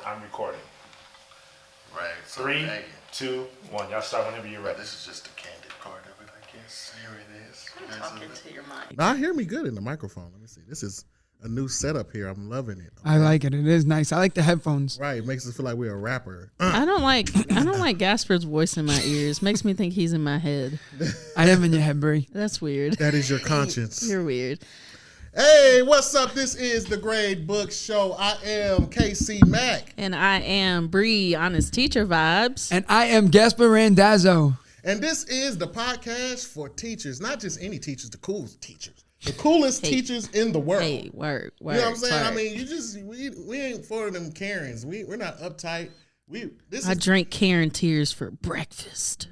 I'm recording. Right. So 3, 2, 1. Y'all start whenever you're ready. This is just the candid part of it, I guess. Here it is. I'm talking to your mic. Now, I hear me good in the microphone. Let me see. This is a new setup here. I'm loving it. I like it. It is nice. I like the headphones. Right. It makes us feel like we're a rapper. I don't like Gasper's voice in my ears. Makes me think he's in my head. I am in your head, Brie. That's weird. That is your conscience. You're weird. Hey, what's up? This is the Gradebook Show. I am KC Mack. And I am Bree, Honest Teacher Vibes. And I am Gasper Randazzo. And this is the podcast for teachers, not just any teachers, the coolest teachers. The coolest teachers in the world. Hey, word. You know what I'm saying? I mean, we ain't for them Karens. We're not uptight. I drink Karen tears for breakfast.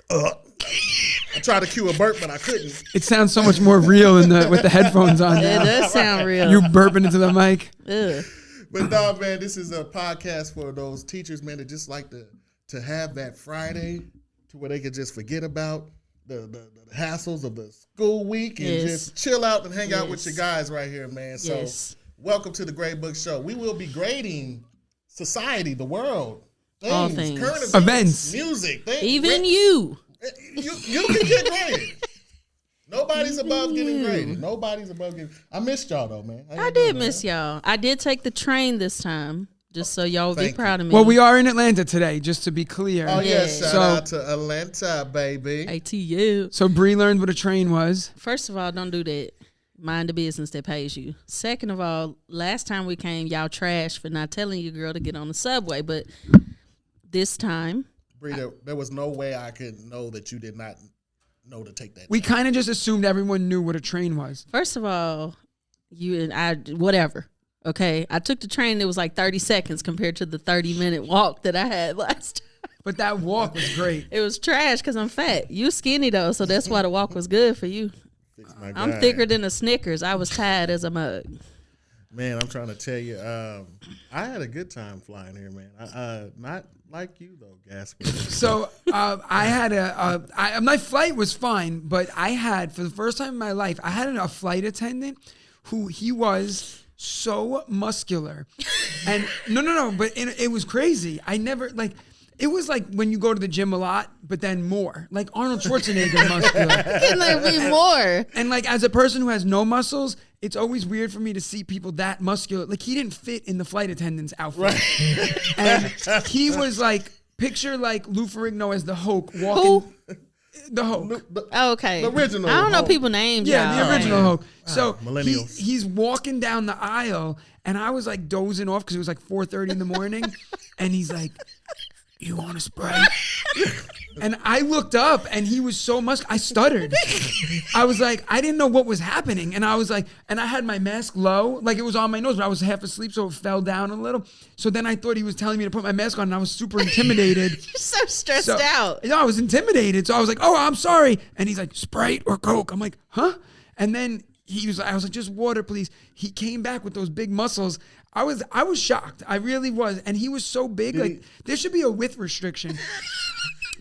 I tried to cue a burp, but I couldn't. It sounds so much more real with the headphones on. It does sound real. You burping into the mic. Ugh. But no, man, this is a podcast for those teachers, man, that just like to have that Friday to where they could just forget about the hassles of the school week and just chill out and hang out with your guys right here, man. So welcome to the Gradebook Show. We will be grading society, the world, all things, current events, music, even you. You can get graded. Nobody's above getting graded. Nobody's above getting. I missed y'all though, man. I did miss y'all. I did take the train this time, just so y'all would be proud of me. Well, we are in Atlanta today, just to be clear. Oh yes, shout out to Atlanta, baby. ATU. So Bree learned what a train was. First of all, don't do that. Mind the business that pays you. Second of all, last time we came, y'all trashed for not telling your girl to get on the subway, but this time. Bree, there was no way I could know that you did not know to take that. We kind of just assumed everyone knew what a train was. First of all, you and I, whatever. Okay, I took the train. It was like 30 seconds compared to the 30-minute walk that I had last time. But that walk was great. It was trash because I'm fat. You skinny though, so that's why the walk was good for you. I'm thicker than a Snickers. I was tired as a mug. Man, I'm trying to tell you, I had a good time flying here, man. Not like you though, Gasper. So I had my flight was fine, but I had, for the first time in my life, I had a flight attendant who he was so muscular, and no, but it was crazy. I never It was like when you go to the gym a lot, but then more. Like Arnold Schwarzenegger muscular. Can there be more? And like as a person who has no muscles, it's always weird for me to see people that muscular. Like he didn't fit in the flight attendant's outfit. Right. And he was like, picture like Lou Ferrigno as the Hulk walking. Who? The Hulk. Okay. The original I don't know Hulk. people's names. Yeah, y'all. the original Hulk. So millennials. he's walking down the aisle, and I was like dozing off because it was like 4:30 in the morning, and he's like, "You want a Sprite?" And I looked up, and he was so muscular. I stuttered. I was like, I didn't know what was happening, and I was like, and I had my mask low, like it was on my nose, but I was half asleep, so it fell down a little. So then I thought he was telling me to put my mask on, and I was super intimidated. You're so stressed out. No, I was intimidated. So I was like, "Oh, I'm sorry." And he's like, "Sprite or Coke?" I'm like, "Huh?" And then I was like, "Just water, please." He came back with those big muscles. I was shocked. I really was. And he was so big. Like there should be a width restriction.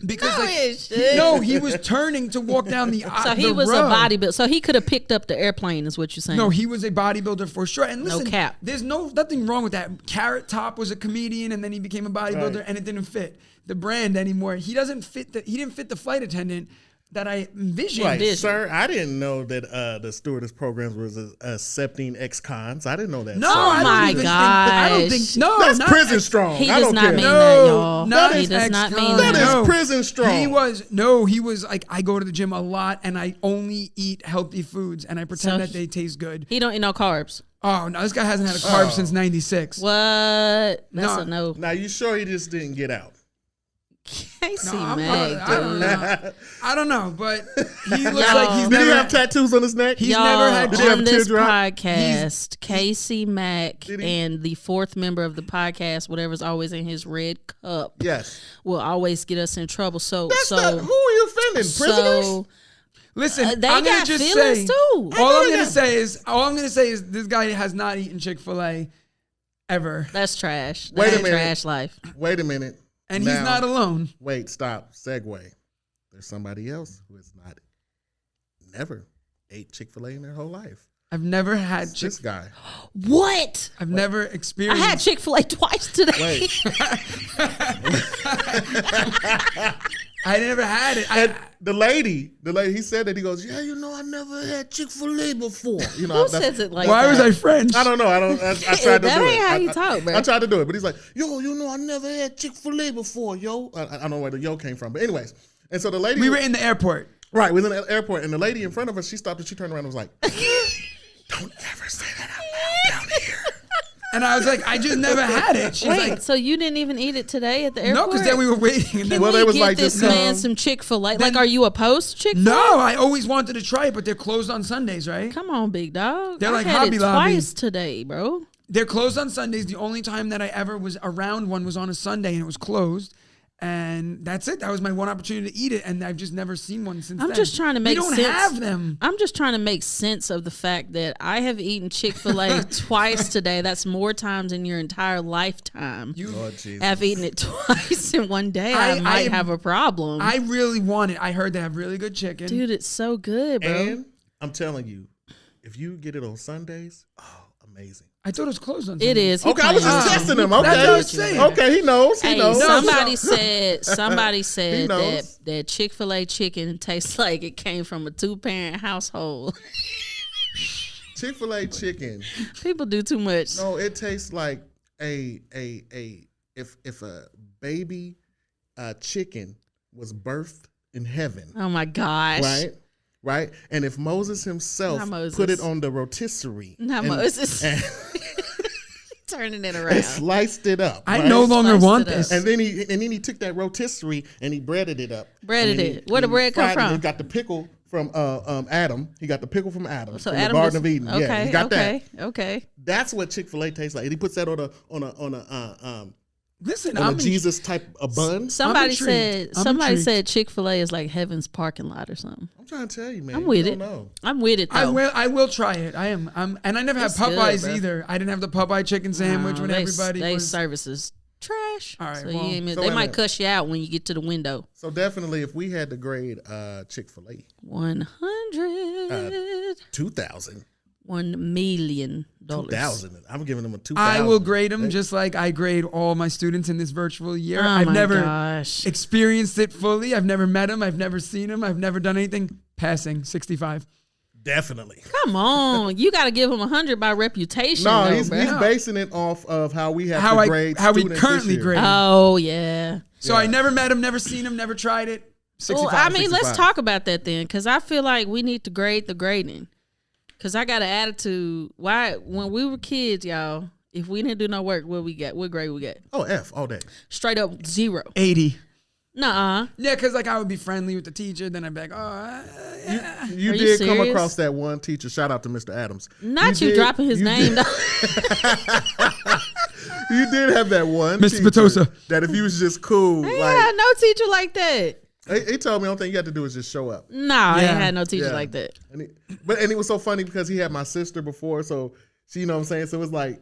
Because he was turning to walk down the So he was row. a bodybuilder. So he could have picked up the airplane, is what you're saying. No, he was a bodybuilder for sure. And listen, no cap. There's nothing wrong with that. Carrot Top was a comedian, and then he became a bodybuilder, and it didn't fit the brand anymore. He didn't fit the flight attendant that I envisioned. Right, sir. I didn't know that the stewardess programs was accepting ex-cons. I didn't know that. No, sir. I don't think. No, that's not prison strong. He I does don't not care. mean that, y'all. Not He does not mean That that. is prison strong. He was like, I go to the gym a lot, and I only eat healthy foods, and I pretend that they taste good. He don't eat no carbs. Oh no, this guy hasn't had a carb since '96. What? That's a no. Now you sure he just didn't get out? Casey I Mag, don't know, but he looks like he's Did he never have tattoos on his neck? He's never had Did he have on a this teardrop? podcast, Casey Mack and the fourth member of the podcast, whatever's always in his red cup, will always get us in trouble. So who are you offending? Prisoners? Listen, they I'm gonna got just feelings say, too. All I'm gonna say is this guy has not eaten Chick-fil-A ever. That's trash. Wait a That's minute. trash life. Wait a minute. And Now, he's not alone. Wait, stop. Segue. There's somebody else who has never ate Chick-fil-A in their whole life. I've never had This guy. What? I've never I experienced. had Chick-fil-A twice today. Wait. I never had it. And the lady, he said that. He goes, yeah, I never had Chick-fil-A before. Who says it like Why that? was I French? I don't know. I tried to That do ain't it. how you talk, bro. I tried to do it, but he's like, yo, I never had Chick-fil-A before, yo. I don't know where the yo came from, but anyways. And so the lady, We were in the airport. right, we was in the airport, and the lady in front of us, she stopped and she turned around and was like, don't ever say that out loud down here. And I was like, I just never had it. She's Wait, like, so you didn't even eat it today at the airport? no, because then we were waiting. And then, Can Well, we they was get like, this just man come. some Chick-fil-A? Then- Like, are you opposed to Chick-fil-A? no, I always wanted to try it, but they're closed on Sundays, right? Come on, big dog. They're I like had Hobby it Lobby. twice today, bro. They're closed on Sundays. The only time that I ever was around one was on a Sunday, and it was closed. And that's it. That was my one opportunity to eat it, and I've just never seen one since I'm then. just trying to make We don't sense. have them. I'm just trying to make sense of the fact that I have eaten Chick-fil-A twice today. That's more times in your entire lifetime. Lord Jesus. Have eaten it twice in one day. I might have a problem. I really want it. I heard they have really good chicken. Dude, it's so good, bro. And I'm telling you, if you get it on Sundays, amazing. I thought it was closed on It Sundays. is. He Okay, I was just playing. testing him. That's what I Okay. was saying. Okay, he knows. He Hey, knows. somebody said knows. that Chick-fil-A chicken tastes like it came from a 2-parent household. Chick-fil-A chicken. People do too much. No, it tastes like if a baby chicken was birthed in heaven, Oh my gosh. right, and if Moses himself Not Moses. put it on the rotisserie, Not and- Moses. and, Turning it and around. sliced it up, I right? no longer Sliced want it up. this. And then he took that rotisserie and he breaded it up. Breaded And then it. Where the bread come fried it. from? He got the pickle from Adam. He got the pickle from Adam. So from Adam the Garden was, of Eden. Okay, Yeah, he got okay, that. okay. That's what Chick-fil-A tastes like. And he puts that on Listen, a Jesus type of bun. Somebody intrigued. said I'm intrigued. Chick-fil-A is like heaven's parking lot or something. I'm trying to tell you, man. I'm with you it. don't know. I'm with it though. I will try it. I am. And I never had It's good, Popeyes bro. either. I didn't have the Popeye chicken sandwich when everybody they was. services trash. All right, so well- you ain't, So they wait a might minute. cuss you out when you get to the window. So definitely, if we had to grade Chick-fil-A, 100. 2,000. $1 million. 2,000. I'm giving them a 2,000. I will grade them just like I grade all my students in this virtual year. Oh I've my never gosh. experienced it fully. I've never met them. I've never seen them. I've never done anything. Passing 65. Definitely. Come on. You got to give them 100 by reputation. No, though, he's bro. basing it off of how we have How to grade we students currently this year. grade. Oh, yeah. So I never met them, never seen them, never tried it. 65. Well, I mean, 65. let's talk about that then, because I feel like we need to grade the grading. Because I got an attitude. Why, when we were kids, y'all, if we didn't do no work, what grade we got? Oh, F all day. Straight up 0. 80. Nuh-uh. Yeah, because like I would be friendly with the teacher, then I'd be like, oh, yeah. You Are you did come serious? across that one teacher. Shout out to Mr. Adams. Not you did- dropping his you name. did- though. You did have that one Mr. teacher Patosa. that if he was just cool, I ain't like had no teacher like that. he told me the only thing you had to do is just show up. No, I ain't Yeah. had no teacher Yeah. like that. And it was so funny because he had my sister before, so she, you know what I'm saying? So it was like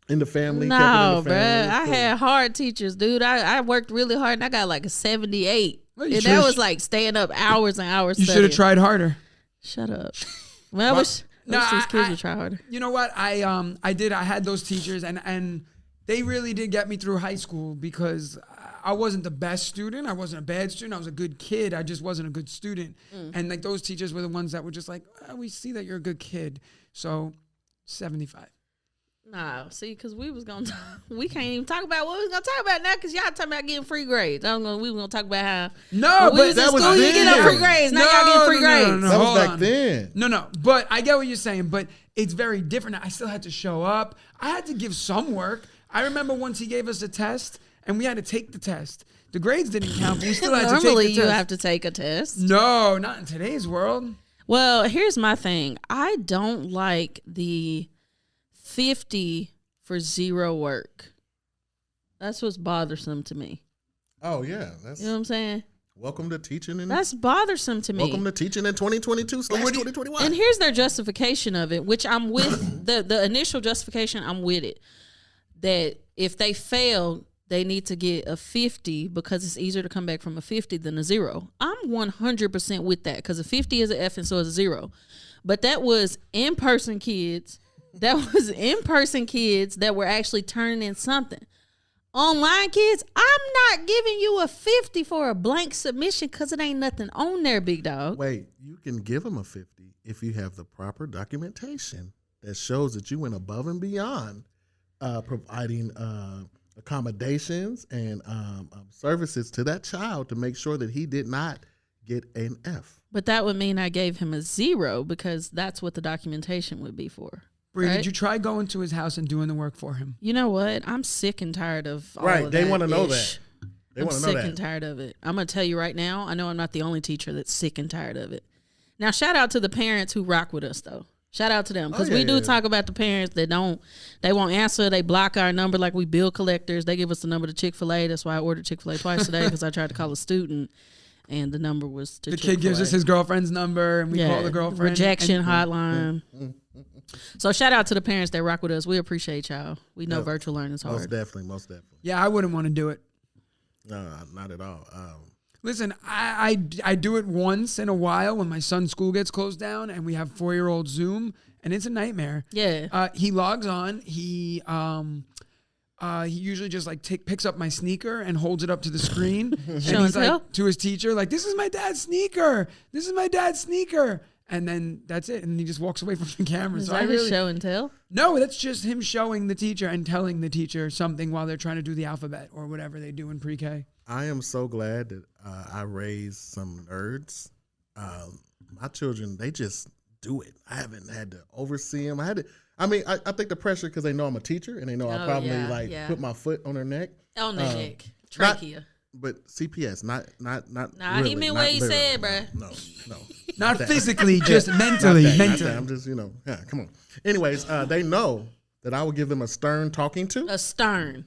in the family. kept it in No, the bruh. family. It was I cool. had hard teachers, dude. I worked really hard and I got like a 78. Well, you And should've- that was like staying up hours and hours. You should have studying. tried harder. Shut up. Well, I wish No, these kids I- would try harder. You know what? I had those teachers and they really did get me through high school because I wasn't the best student. I wasn't a bad student. I was a good kid. I just wasn't a good student. And like those teachers were the ones that were just like, we see that you're a good kid. So 75. No, see, because we can't even talk about what we was gonna talk about now because y'all talking about getting free grades. We was gonna talk about how No, when we but was that in was school, you get then. free grades. Now y'all getting free grades. No, That was hold back on. then. No, but I get what you're saying, but it's very different. I still had to show up. I had to give some work. I remember once he gave us a test and we had to take the test. The grades didn't count, but we still had to Normally, take the you test. have to take a test. No, not in today's world. Well, here's my thing. I don't like the 50 for 0 work. That's what's bothersome to me. Oh yeah, that's You know what I'm saying? welcome to teaching in That's bothersome to me. welcome to teaching in 2022/2021. And here's their justification of it, which I'm with. the initial justification, I'm with it. That if they fail, they need to get a 50 because it's easier to come back from a 50 than a 0. I'm 100% with that because a 50 is an F and so is a 0. but that was in-person kids. That was in-person kids that were actually turning in something. Online kids, I'm not giving you a 50 for a blank submission because it ain't nothing on there, big dog. Wait, you can give them a 50 if you have the proper documentation that shows that you went above and beyond providing accommodations and services to that child to make sure that he did not get an F. But that would mean I gave him a 0 because that's what the documentation would be for. Bree, right? did you try going to his house and doing the work for him? You know what? I'm sick and tired of all Right, of they that want to know ish. that. They I'm want to know sick that. and tired of it. I'm going to tell you right now, I know I'm not the only teacher that's sick and tired of it. Now, shout out to the parents who rock with us, though. Shout out to them. Because we do talk about the parents that they won't answer. They block our number like we bill collectors. They give us the number to Chick-fil-A. That's why I ordered Chick-fil-A twice today because I tried to call a student and the number was to The Chick-fil-A. kid gives us his girlfriend's number and we call the girlfriend. Rejection hotline. So shout out to the parents that rock with us. We appreciate y'all. We know virtual learning is hard. Most definitely. Yeah, I wouldn't want to do it. No, not at all. Listen, I do it once in a while when my son's school gets closed down and we have 4-year-old Zoom, and it's a nightmare. Yeah. He logs on. He usually just like picks up my sneaker and holds it up to the screen. And Show and he's tell? like to his teacher, like, "This is my dad's sneaker. This is my dad's sneaker." And then that's it. And he just walks away from the camera. Is So that his show and tell? No, that's just him showing the teacher and telling the teacher something while they're trying to do the alphabet or whatever they do in pre-K. I am so glad that I raised some nerds. My children, they just do it. I haven't had to oversee them. I think the pressure because they know I'm a teacher and they know I probably put my foot on their neck. On the neck. Trachea. But CPS, not Nah, really, he meant not what he literally. said, bruh. No. Not physically, just mentally. Not that. Mentally. I'm just, come on. Anyways, they know that I will give them a stern talking to A stern.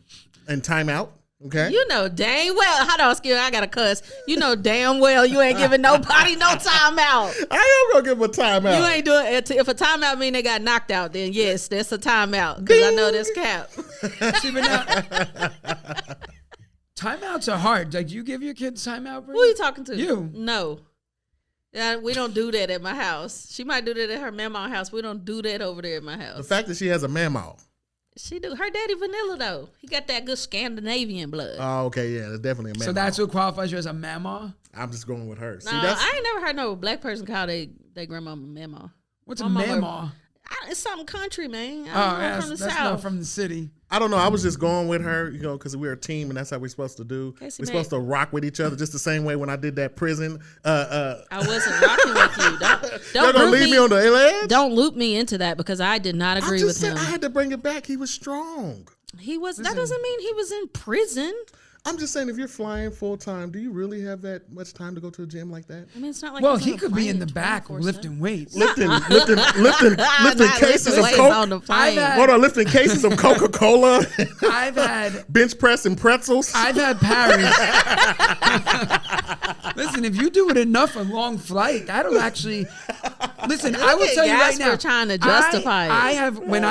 and timeout. Okay. You know dang well. Hold on, Skill. I got to cuss. You know damn well you ain't giving nobody no timeout. I am gonna give them a timeout. You ain't doing it. If a timeout mean they got knocked out, then yes, that's a timeout. Because I know this cap. See, but now, timeouts are hard. Like, you give your kids timeout, bro? Who are you talking to? You. No. We don't do that at my house. She might do that at her mama's house. We don't do that over there at my The house. fact that she has a memo. She do. Her daddy vanilla though. He got that good Scandinavian blood. Oh, okay, yeah, that's definitely a memo. So that's what qualifies you as a mama? I'm just going with her. See, Nah, that's I ain't never heard no black person call they grandmama mama. What's My a mama- mama? It's something country, man. Oh, I'm yeah, from the that's South. not from the city. I don't know. I was just going with her, because we're a team and that's how we're supposed to do. Casey We're supposed to rock with each other just the same way when I did that prison. I wasn't rocking with you. You're Don't gonna loop leave me on the edge? Don't loop me into that because I did not I agree just with said him. I had to bring it back. He was strong. He was. That doesn't mean he was in prison. I'm just saying, if you're flying full time, do you really have that much time to go to a gym like that? I mean, it's not like Well, he's he on a could be plane in the back 24/7. lifting weights. Lifting Not cases of weights Coke. on the plane. Hold on, lifting cases of Coca-Cola, I've had bench press and pretzels. I've had Paris. Listen, if you do it enough a long flight, that'll actually. Listen, I will at tell you right Gasper now. trying to justify it. I have when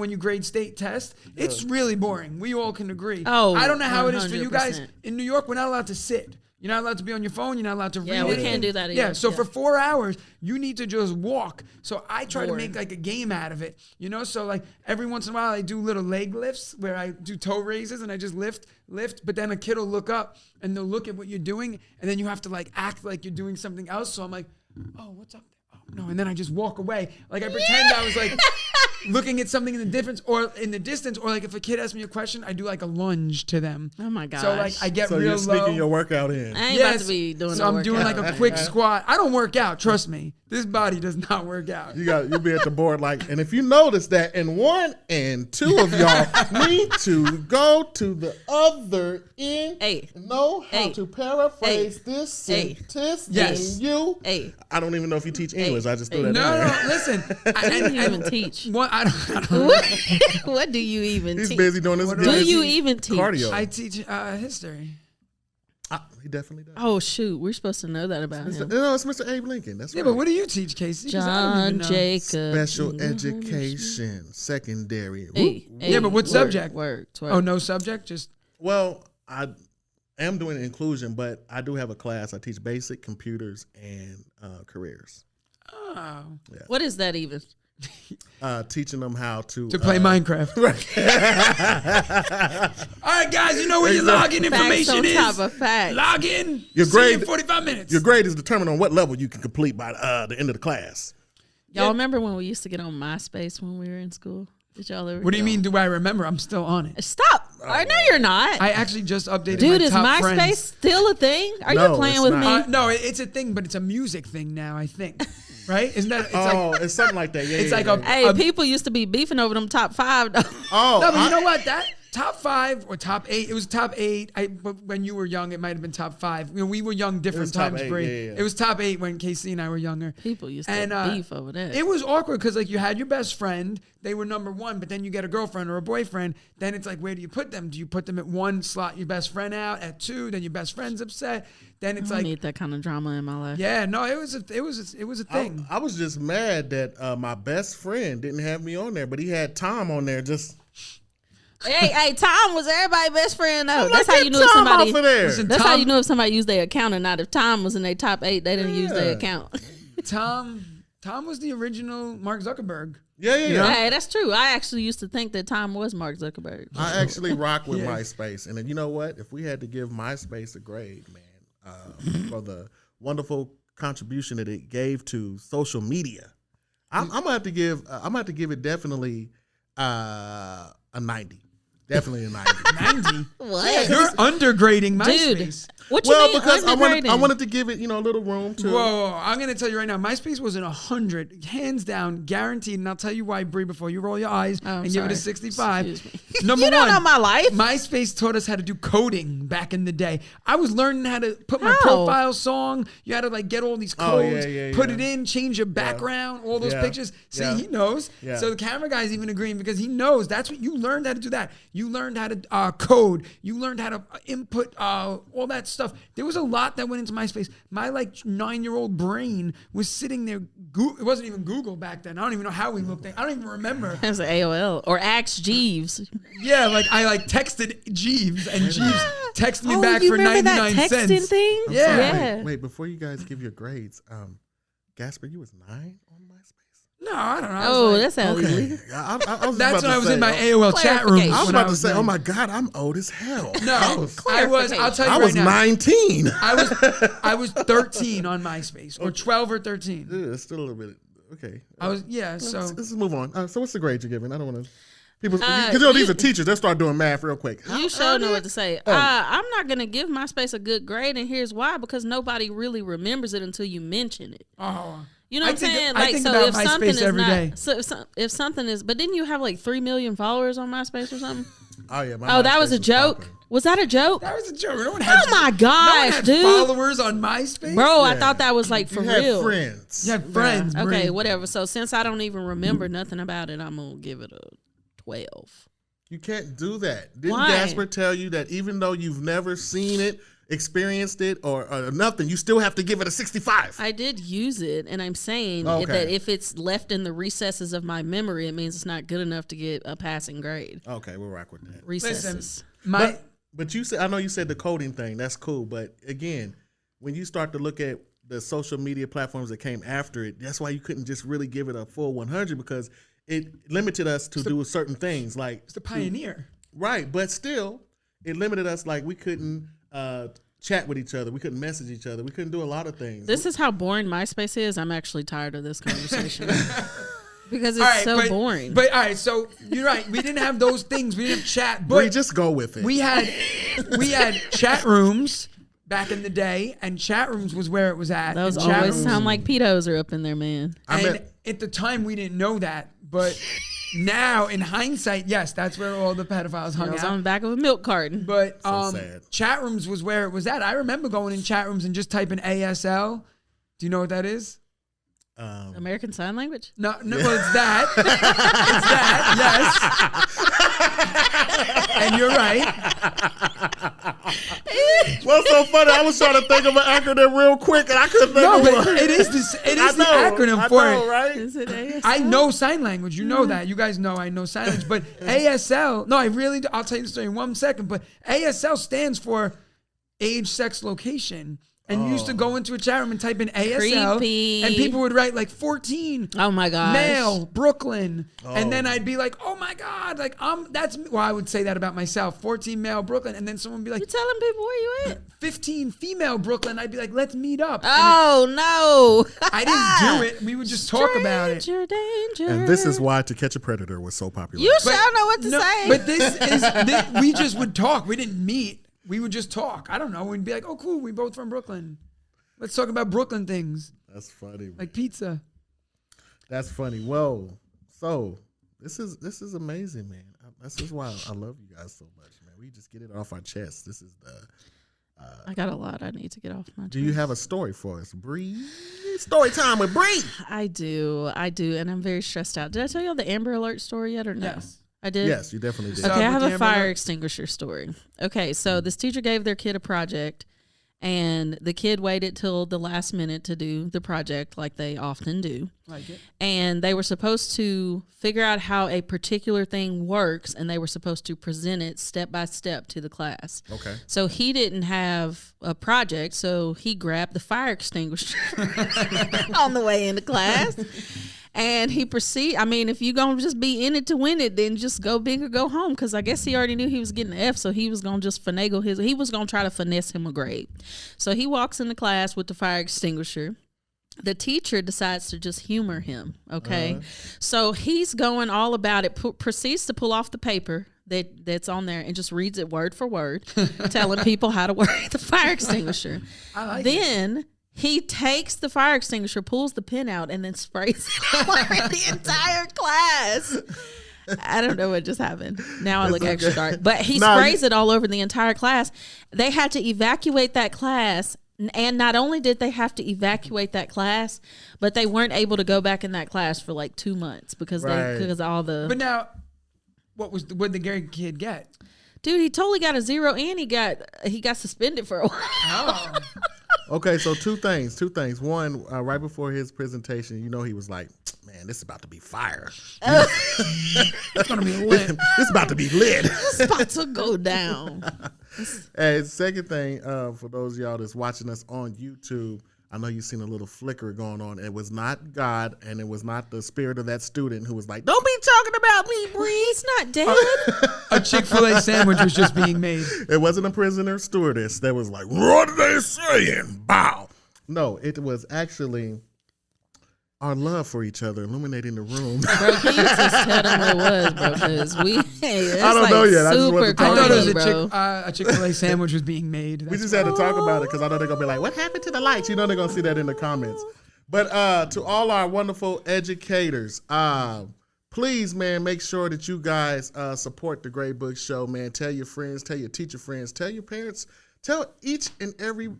you grade state test, it's really boring. We all can agree. Oh, I don't know how it is for you guys 100%. in New York. We're not allowed to sit. You're not allowed to be on your phone. You're not allowed to read. Yeah, we anything. can't do that either. Yeah, so Yeah. for 4 hours, you need to just walk. So I try to Boring. make like a game out of it, So like every once in a while, I do little leg lifts where I do toe raises and I just lift. But then a kid will look up and they'll look at what you're doing, and then you have to like act like you're doing something else. So I'm like, oh, what's up there? Oh no, and then I just walk away. Like I pretend I was like looking at something in the distance, or like if a kid asks me a question, I do like a lunge to them. Oh my gosh. So like I get So real you're sneaking low. your workout in. I ain't about to be doing So no I'm doing workout. like a quick squat. I don't work out, trust me. This body does not work out. You'll be at the board like, and if you notice that, and 1 and 2 of y'all need to go to the other end, Hey. know how Hey. to paraphrase Hey. this Hey. sentence. Yes. And you. Hey. I don't even know if you teach English. I just threw that No, in there. no, listen. What do you even teach? I don't. What do you even He's teach? busy doing this. Do you even teach? Cardio. I teach history. He definitely does. Oh shoot, we're supposed to know that about him. No, it's Mr. Abe Lincoln. That's Yeah, right. but what do you teach, Casey? 'Cause I don't even John know. Jacob. Special education, secondary. Hey, Yeah, but what subject? Worked. Oh, no subject? Just Well, I am doing inclusion, but I do have a class. I teach basic computers and careers. Oh. What is that even? Teaching them how to Play Minecraft. All right, guys, you know where your login information on is. top of facts. Log in. Your See you grade- in 45 minutes. Your grade is determined on what level you can complete by the end of the class. Y'all remember when we used to get on MySpace when we were in school? Did y'all ever? What do you mean? Do I remember? I'm still on it. Stop! I know you're not. I actually just updated Dude, my is top MySpace friends. still a thing? Are No, you playing it's with not. me? No, it's a thing, but it's a music thing now. I think, right? Isn't that? It's It's something like that. Yeah, It's yeah, like yeah. a- Hey, people used to be beefing over them top 5 though. Oh, No, but you know what? That top 5 or top 8. It was top 8. But when you were young, it might have been top 5. You know, we were young different was top times, 8, Bree. yeah. It was top 8 when Casey and I were younger. People used to And, beef over that. It was awkward because like you had your best friend, they were number 1, but then you get a girlfriend or a boyfriend. Then it's like, where do you put them? Do you put them at 1, slot your best friend out at 2? Then your best friend's upset. Then it's I like, need that kind of drama in my life. yeah, no, it was a thing. I was just mad that my best friend didn't have me on there, but he had Tom on there. Just Hey, Tom was everybody's best friend though. like, That's how get you knew if Tom somebody. off of there. Listen, That's how Tom- you knew if somebody used their account or not. If Tom was in their top 8, they didn't use their Yeah. account. Tom was the original Mark Zuckerberg. yeah. Hey, that's true. I actually used to think that Tom was Mark Zuckerberg. I actually rock with Yeah. MySpace, and then you know what? If we had to give MySpace a grade, man, for the wonderful contribution that it gave to social media, I'm gonna have to give it definitely a 90. Definitely a 90. 90. What? You're undergrading Dude, MySpace. what you Well, mean because I undergrading? wanted to give it, a little room to. Whoa, I'm going to tell you right now, MySpace was an 100, hands down, guaranteed. And I'll tell you why, Bree, before you roll your eyes I'm and give it a sorry. 65. Excuse me. Number You don't one, know my life. MySpace taught us how to do coding back in the day. I was learning how to put my How? profile song. You had to like get all these Oh, codes, yeah, put yeah. it in, change your background, all those Yeah. pictures. See, Yeah. he knows. Yeah. So the camera guy's even agreeing because he knows that's what you learned how to do that. You learned how to code. You learned how to input all that stuff. There was a lot that went into MySpace. My like 9-year-old brain was sitting there. It wasn't even Google back then. I don't even know how we looked at. I don't even remember. That was AOL or Ask Jeeves. Yeah, like I like texted Jeeves and Jeeves texted me Oh, back you for remember 99 that texting cents. thing? Yeah. Sorry, Yeah. Wait, before you guys give your grades, Gasper, you was 9 on MySpace? No, I don't know. I was Oh, like- that sounds illegal. I was that's about when I to was say, in my AOL chat room. Clarification. I was about to say, young. oh my God, I'm old as hell. No, I was I'll tell you I right was now. 19. I was 13 on MySpace, or 12 or 13. Yeah, it's still a little bit. Okay. I was so. Let's move on. So what's the grade you're giving? I don't want to. People, Uh, because these you- are teachers. They'll start doing math real quick. You sure know what to say. I'm not gonna give MySpace a good grade, and here's why: because nobody really remembers it until you mention it. Oh, You know I what I'm think- saying? I Like, think so about if something MySpace is every not, day. so if something is, but didn't you have like 3 million followers on MySpace or something? Oh yeah. Oh, that was a joke. popping. Was that a joke? that was a joke. No one had, Oh my no one gosh, had dude, followers on MySpace. bro! I Yeah. thought that was like for You had real. friends. You had friends. Okay, Bree. whatever. So since I don't even remember nothing about it, I'm gonna give it a 12. You can't do that. Didn't Why? Gasper tell you that even though you've never seen it, experienced it, or nothing, you still have to give it a 65? I did use it, and I'm saying Okay. that if it's left in the recesses of my memory, it means it's not good enough to get a passing grade. Okay, we'll rock with that. Recesses. My But you said, I know you said the coding thing. That's cool. But again, when you start to look at the social media platforms that came after it, that's why you couldn't just really give it a full 100 because it limited us to do certain things like it's the pioneer. right. But still, it limited us. Like we couldn't chat with each other. We couldn't message each other. We couldn't do a lot of things. This is how boring MySpace is. I'm actually tired of this conversation because it's All right, so boring. But all right, so you're right. We didn't have those things. We didn't have chat. Bree, But just go with it. we had chat rooms back in the day, and chat rooms was where it was at. Those And chat always rooms- sound like pedos are up in there, man. I And bet- at the time, we didn't know that, but now in hindsight, yes, that's where all the pedophiles I hung was out. on the back of a milk carton. But sad. chat rooms was where it was at. I remember going in chat rooms and just typing ASL. Do you know what that is? American Sign Language? No, well, it's that. It's that, yes. And you're right. What's so funny? I was trying to think of an acronym real quick, and I couldn't think No, of but one. it is this. It is the acronym I for know, it. right? Is it ASL? I know sign language. You know that. You guys know I know sign language. But ASL, no, I really do. I'll tell you the story in 1 second. But ASL stands for age, sex, location. And used to go into a chat room and type in ASL. Creepy. And people would write like 14. Oh my gosh. Male, Brooklyn. And then I'd be like, oh my God. Like, that's me. Well, I would say that about myself. 14 male, Brooklyn. And then someone would be like, You telling people where you at? 15 female, Brooklyn. I'd be like, let's meet up. Oh no. I didn't do it. We would just talk about it. Stranger danger. And this is why To Catch a Predator was so popular. You shall know what to say. But we just would talk. We didn't meet. We would just talk. I don't know. We'd be like, oh, cool. We both from Brooklyn. Let's talk about Brooklyn things. That's funny. Man. Like pizza. That's funny. Whoa. So this is amazing, man. This is why I love you guys so much, man. We just get it off our chest. This is the. I got a lot I need to get off my chest. Do you have a story for us, Bree? Story time with Bree. I do, and I'm very stressed out. Did I tell you the Amber Alert story yet or no? Yes. I did? Yes, you definitely did. Okay, I have With a the fire Amber Alert? extinguisher story. Okay, so this teacher gave their kid a project, and the kid waited till the last minute to do the project like they often do. Like it. And they were supposed to figure out how a particular thing works, and they were supposed to present it step by step to the class. Okay. So he didn't have a project, so he grabbed the fire extinguisher on the way into class. And he I mean, if you're going to just be in it to win it, then just go big or go home. Because I guess he already knew he was getting an F, so he was going to just he was going to try to finesse him a grade. So he walks into class with the fire extinguisher. The teacher decides to just humor him, okay? So he's going all about it, proceeds to pull off the paper that's on there and just reads it word for word, telling people how to work the fire extinguisher. I like Then he takes the fire extinguisher, pulls the pin out, and then sprays it all over the entire class. I don't know what just happened. Now I look extra dark. But he sprays it all over the entire class. They had to evacuate that class. And not only did they have to evacuate that class, but they weren't able to go back in that class for like 2 months because all the. But now, what did the Gary kid get? Dude, he totally got a 0, and he got suspended for a while. Oh. Okay, so two things. One, right before his presentation, he was like, man, this is about to be fire. It's going to be lit. This is about to be lit. It's about to go down. And second thing, for those of y'all that's watching us on YouTube, I know you've seen a little flicker going on. It was not God, and it was not the spirit of that student who was like, don't be talking about me, Bree. He's not dead. A Chick-fil-A sandwich was just being made. It wasn't a prisoner stewardess that was like, what are they saying? Bow. No, it was actually our love for each other illuminating the room. Bro, can you just tell them what it was, bro? Because I don't know yet. I just wanted to I talk thought about it was it. a Chick-fil-A sandwich was being made. We just had to talk about it because I know they're going to be like, what happened to the lights? They're going to see that in the comments. But to all our wonderful educators, please, man, make sure that you guys support the Gradebook Show, man. Tell your friends, tell your teacher friends, tell your parents, tell each and every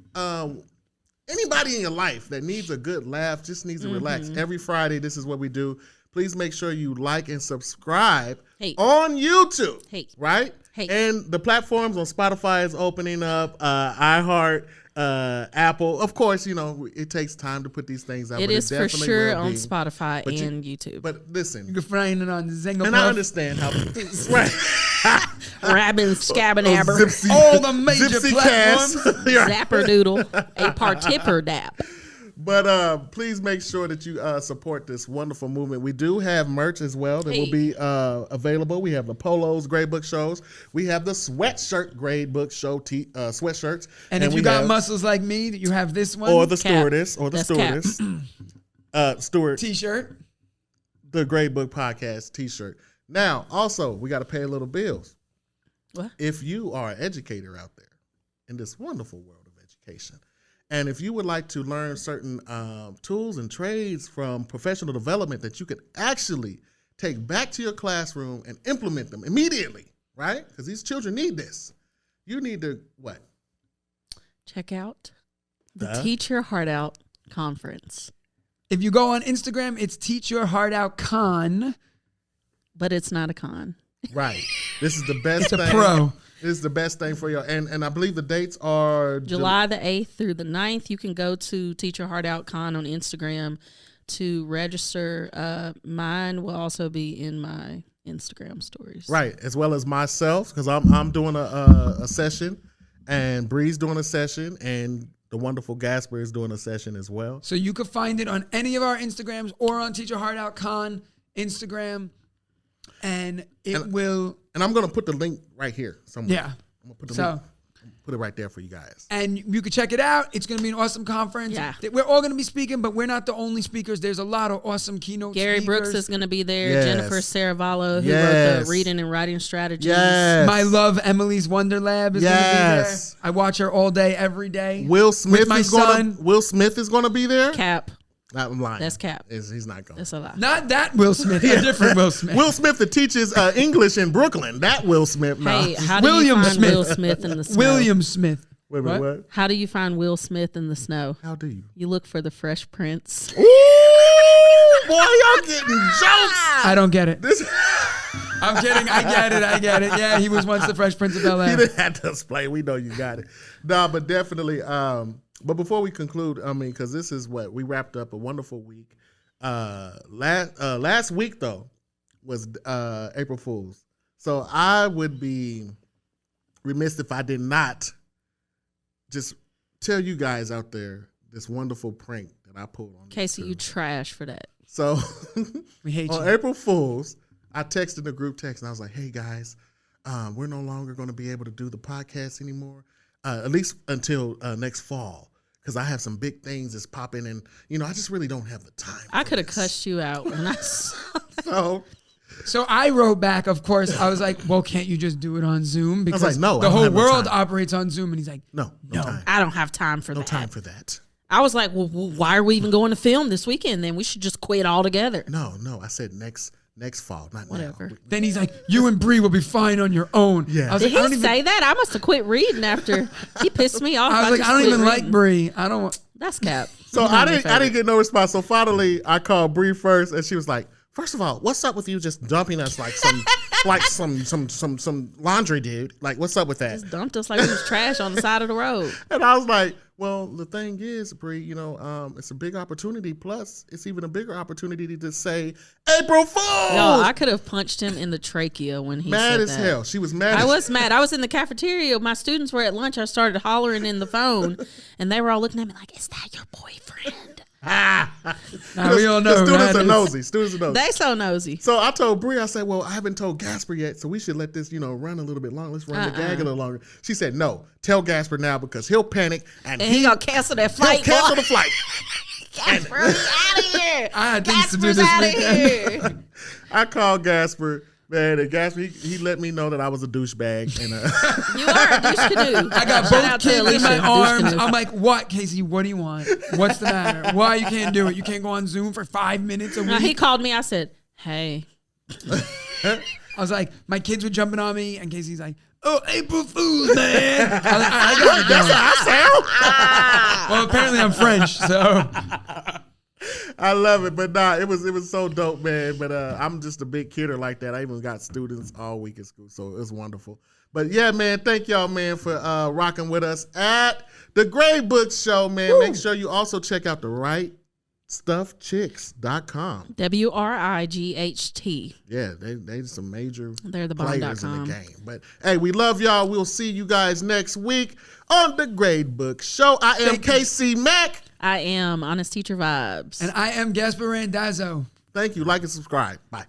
anybody in your life that needs a good laugh, just needs to relax. Every Friday, this is what we do. Please make sure you like and subscribe on YouTube, right? And the platforms on Spotify is opening up, iHeart, Apple. Of course, it takes time to put these things out. It but is for definitely sure will on be. Spotify But and YouTube. But listen, You can find it on Zengo. and I understand how. Right. Rabbin, Scabinabber, all the major Zipsy platforms. Cast. Yeah. Zapperdoodle, a partipper dap. But please make sure that you support this wonderful movement. We do have merch as well that will be available. We have the polos, Gradebook shows. We have the sweatshirt Gradebook show sweatshirts. And if you got muscles like me, you have this one. or the Cap. stewardess, Stewart, T-shirt. the Gradebook Podcast T-shirt. Now, also, we got to pay a little bills. What? If you are an educator out there in this wonderful world of education, and if you would like to learn certain tools and trades from professional development that you could actually take back to your classroom and implement them immediately, right? Because these children need this. You need to what? Check out the Teach Your Heart Out conference. If you go on Instagram, it's Teach Your Heart Out Con. But it's not a con. Right. This is the best It's thing. a pro. This is the best thing for you. And I believe the dates are July the 8th through the 9th. You can go to Teach Your Heart Out Con on Instagram to register. Mine will also be in my Instagram stories. Right, as well as myself, because I'm doing a session, and Bree's doing a session, and the wonderful Gasper is doing a session as well. So you can find it on any of our Instagrams or on Teach Your Heart Out Con Instagram. And will. And I'm going to put the link right here somewhere. Yeah. I'm going to put the link. Put it right there for you guys. And you can check it out. It's going to be an awesome conference. Yeah. We're all going to be speaking, but we're not the only speakers. There's a lot of awesome keynote Gary speakers. Brooks is going to be there. Yes. Jennifer Saravallo, who wrote Yes. the reading and writing strategies. Yes. My love, Emily's Wonder Lab is going to be Yes. there. I watch her all day, every day. Will Smith with my son. Will Smith is going to be there. Cap. I'm lying. That's Cap. He's not going. That's a lie. Not that Will Smith, a different Will Smith. Will Smith that teaches English in Brooklyn. That Will Smith. No. Hey, how do William you find Smith. Will Smith in the snow? William Smith. Wait a minute, what? How do you find Will Smith in the snow? How do you? You look for the Fresh Prince. Ooh, boy, y'all getting jokes. I don't get it. I'm kidding. I get it. Yeah, he was once the Fresh Prince of You Bel-Air. didn't have to explain. We know you got it. No, but definitely. But before we conclude, I mean, because this is what we wrapped up a wonderful week. Last week though was April Fool's, so I would be remiss if I did not just tell you guys out there this wonderful prank that I pulled on. Casey, you trash for that. So We hate on you. April Fool's, I texted the group text and I was like, "Hey guys, we're no longer going to be able to do the podcast anymore, at least until next fall." Because I have some big things that's popping, and I just really don't have the time. I could have cussed you out when I saw So I wrote back, of course. I was like, well, can't you just do it on Zoom? Because like, no, I the don't whole have no world time. operates on Zoom. And he's like, No time. I don't have time for No that. time for that. I was like, well, why are we even going to film this weekend? Then we should just quit altogether. No. I said next fall, not Whatever. now. then he's like, you and Bree will be fine on your own. Yeah. I was Did like, I don't he even, say that? I must have quit reading after he pissed me off. I was like, just I don't quit even like reading. Bree. I don't want. That's Cap. So He's I not my didn't favorite. get no response. So finally, I called Bree first, and she was like, "First of all, what's up with you just dumping us like some laundry dude? Like, what's up with that?" Just dumped us like we was trash on the side of the road. And I was like, "Well, the thing is, Bree, it's a big opportunity. Plus, it's even a bigger opportunity to just say April Fool's." No, I could have punched him in the trachea when he mad said as that. hell. She was mad. I was mad. I was in the cafeteria. My students were at lunch. I started hollering in the phone, and they were all looking at me like, "Is that your boyfriend?" Nah, we all know. The students that are is- nosy. Students are nosy. They so nosy. So I told Bree, I said, "Well, I haven't told Gasper yet, so we should let this, run a little bit longer. Let's run the gag a little longer." She said, "No, tell Gasper now because he'll panic and And he gonna cancel that flight. he'll cancel boy. the flight." Gasper, we out of here. I had things to do Gasper's this outta weekend. here. I called Gasper, man, and Gasper, he let me know that I was a douchebag. And You are a douche canoe. I got Shout both out to kids in Alicia, my douche arms. canoe. I'm like, what, Casey? What do you want? What's the matter? Why you can't do it? You can't go on Zoom for 5 minutes a No, he week? called me. I said, "Hey, I was like, my kids were jumping on me, and Casey's like, oh, April Fool's, man. I was like, I got it going. Well, apparently I'm French, so. I love it, but nah, it was so dope, man. But I'm just a big kidder like that. I even got students all week at school, so it was wonderful. But yeah, man, thank y'all, man, for rocking with us at the Gradebook Show, man. Make sure you also check out the rightstuffchicks.com. WRIGHT. Yeah, they some major They're the players in bomb.com. the game. But hey, we love y'all. We'll see you guys next week on the Gradebook Show. I am KC Mack. I am Honest Teacher Vibes. And I am Gasper Randazzo. Thank you. Like and subscribe. Bye.